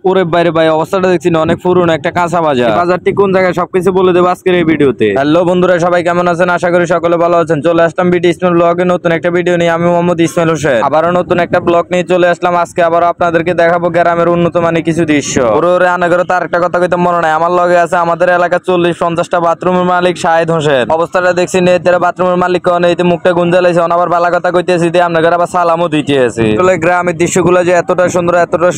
ওরে বাইরে ভাই, অবস্থাটা দেখছি না অনেক পুরনো একটা কাঁচা বাজার। বাজারটি কোন জায়গায় সবকিছু বলে দেবো আজকের এই ভিডিওতে। হ্যালো বন্ধুরা, সবাই কেমন আছেন? আশা করি সকলে ভালো আছেন। চলে আসলাম বিডি ইসমাইল ব্লগে নতুন একটা ভিডিও নিয়ে। আমি মোহাম্মদ ইসমাইল হোসেন আবারও নতুন একটা ব্লগ নিয়ে চলে আসলাম। আজকে আবারও আপনাদেরকে দেখাবো গ্রামের উন্নত মানের কিছু দৃশ্য। ওরে আনাগরে তার একটা কথা কইতে মনে নাই, আমার লগে আছে আমাদের এলাকা 40-50টা বাথরুমের মালিক শাহেদ হোসেন। অবস্থাটা দেখছি নেতারা বাথরুমের মালিক কোন এই মুখটা গুঞ্জালাইছে, আবার বালা কথা কইতেছি দিয়ে আপনাদের আবার সালামও দিতে আছে। আসলে গ্রামের দৃশ্যগুলো যে এতটা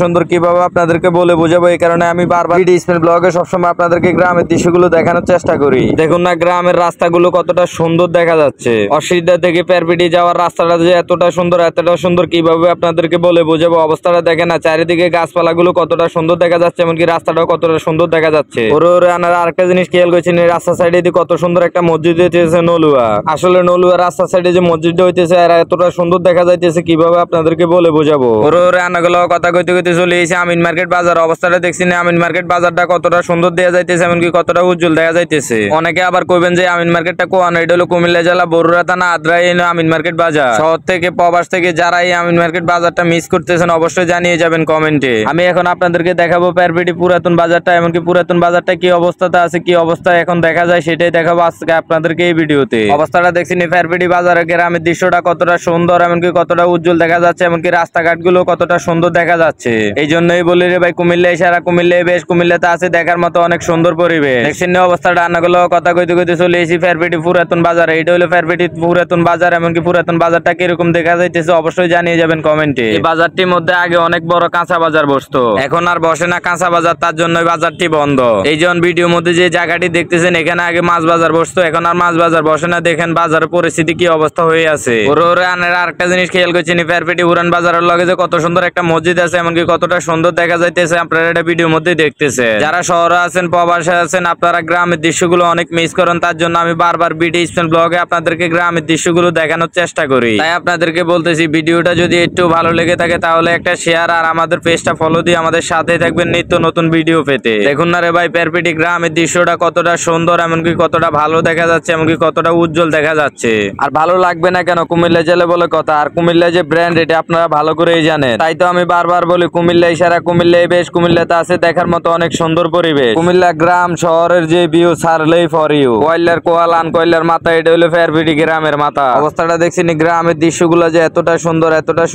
সুন্দর কিভাবে আপনাদেরকে বলে বোঝাবো, এই কারণে আমি বারবার বিডি ইসমাইল ব্লগে সবসময় আপনাদেরকে গ্রামের দৃশ্যগুলো দেখানোর চেষ্টা করি। দেখুন না গ্রামের রাস্তাগুলো কতটা সুন্দর দেখা যাচ্ছে। অসিদ্ধা থেকে পেরপিটি যাওয়ার রাস্তাটা যে এতটা সুন্দর কিভাবে আপনাদেরকে বলে বোঝাবো। অবস্থাটা দেখেন না, চারিদিকে গাছপালাগুলো কতটা সুন্দর দেখা যাচ্ছে, এমনকি রাস্তাটাও কতটা সুন্দর দেখা যাচ্ছে। ওরে আনারা আরেকটা জিনিস খেয়াল করেছেন, রাস্তা সাইডে কত সুন্দর একটা মসজিদ হইতেছে নলুয়া। আসলে নলুয়া রাস্তা সাইডে যে মসজিদটা হইতেছে এতটা সুন্দর দেখা যাইতেছে, কিভাবে আপনাদেরকে বলে বোঝাবো। ওরে আনাগুলো কথা কইতে কইতে চলে এসে আমিন মার্কেট বাজার। অবস্থাটা দেখছি না আমিন মার্কেট বাজারটা কতটা সুন্দর দেখা যাইতেছে, এমনকি কতটা উজ্জ্বল দেখা যাইতেছে। অনেকে আবার কইবেন যে আমিন মার্কেটটা কোন, এটা হলো কুমিল্লা জেলা বরুড়া থানা আদ্রাই আমিন মার্কেট বাজার। শহর থেকে প্রবাস থেকে যারা এই আমিন মার্কেট বাজারটা মিস করতেছেন অবশ্যই জানিয়ে যাবেন কমেন্টে। আমি এখন আপনাদেরকে দেখাবো পেরপিটি পুরাতন বাজারটা, এমনকি পুরাতন বাজারটা কি অবস্থাতে আছে, কি অবস্থায় এখন দেখা যায় সেটাই দেখাবো আজকে আপনাদেরকে এই ভিডিওতে। অবস্থাটা দেখছি নি পেরপিটি বাজারের গ্রামের দৃশ্যটা কতটা সুন্দর, এমনকি কতটা উজ্জ্বল দেখা যাচ্ছে, এমনকি রাস্তাঘাট গুলো কতটা সুন্দর দেখা যাচ্ছে। এই জন্যই বলি রে ভাই, কুমিল্লায় সারা কুমিল্লায় বেশ, কুমিল্লাতে আছে দেখার মতো অনেক সুন্দর পরিবেশ। দেখছেন অবস্থাটা রান্নাগুলো কথা কইতে কইতে চলে এসেছি পেরপিটি পুরাতন বাজার। এটা হলো পেরপিটি পুরাতন বাজার, এমনকি পুরাতন বাজারটা কিরকম দেখা যাইতেছে অবশ্যই জানিয়ে যাবেন কমেন্টে। এই বাজারটির মধ্যে আগে অনেক বড় কাঁচা বাজার বসতো, এখন আর বসে না কাঁচা বাজার, তার জন্য বাজারটি বন্ধ। এই যেমন ভিডিওর মধ্যে যে জায়গাটি দেখতেছেন, এখানে আগে মাছ বাজার বসতো, এখন আর মাছ বাজার বসে না। দেখেন বাজারের পরিস্থিতি কি অবস্থা হয়ে আছে। ওরে আনারা আরেকটা জিনিস খেয়াল করছেন, পেরপিটি পুরান বাজারের লগে যে কত সুন্দর একটা মসজিদ আছে, এমনকি কতটা সুন্দর দেখা যাইতেছে, আপনারা এটা ভিডিওর মধ্যে দেখতেছে। যারা শহরে আছেন প্রবাসে আছেন, আপনারা গ্রামের দৃশ্যগুলো অনেক মিস করেন, তার জন্য আমি বারবার বিডি ইসমাইল ব্লগে আপনাদেরকে গ্রামের দৃশ্যগুলো দেখানোর চেষ্টা করি। তাই আপনাদেরকে বলতেছি, ভিডিওটা যদি একটু ভালো লেগে থাকে তাহলে একটা শেয়ার আর আমাদের পেজটা ফলো দিয়ে আমাদের সাথে থাকবেন নিত্য নতুন ভিডিও পেতে। দেখুন না রে ভাই, পেরপিটি গ্রামের দৃশ্যটা কতটা সুন্দর, এমনকি কতটা ভালো দেখা যাচ্ছে, এমনকি কতটা উজ্জ্বল দেখা যাচ্ছে। আর ভালো লাগবে না কেন, কুমিল্লা জেলে বলে কথা, আর কুমিল্লা যে ব্র্যান্ড এটা আপনারা ভালো করেই জানেন। তাই তো আমি বারবার বলি কুমিল্লায় সারা কুমিল্লায় বেশ, কুমিল্লাতে আছে দেখার মতো অনেক সুন্দর পরিবেশ। কুমিল্লা গ্রাম শহরের যে ভিউ ছাড়লেই ফর ইউ। কয়লার কোয়াল আন কয়লার মাথা, এটা হলো পেরপিটি গ্রামের মাথা। অবস্থাটা দেখছেন গ্রামের দৃশ্যগুলো যে এতটা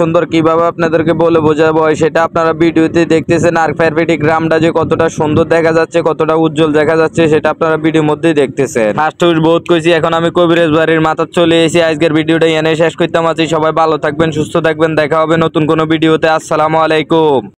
সুন্দর কিভাবে আপনাদেরকে বলে বোঝাবো সেটা আপনারা ভিডিওতে দেখতেছেন। আর পেরপিটি গ্রামটা যে কতটা সুন্দর দেখা যাচ্ছে, কতটা উজ্জ্বল দেখা যাচ্ছে, সেটা আপনারা ভিডিওর মধ্যেই দেখতেছেন। ফার্স্ট বহুত কইছি, এখন আমি কবিরাজ বাড়ির মাথা চলে এসেছি। আজকের ভিডিওটা এনে শেষ করতে আছি। সবাই ভালো থাকবেন, সুস্থ থাকবেন, দেখা হবে নতুন কোনো ভিডিওতে। আসসালামু আলাইকুম।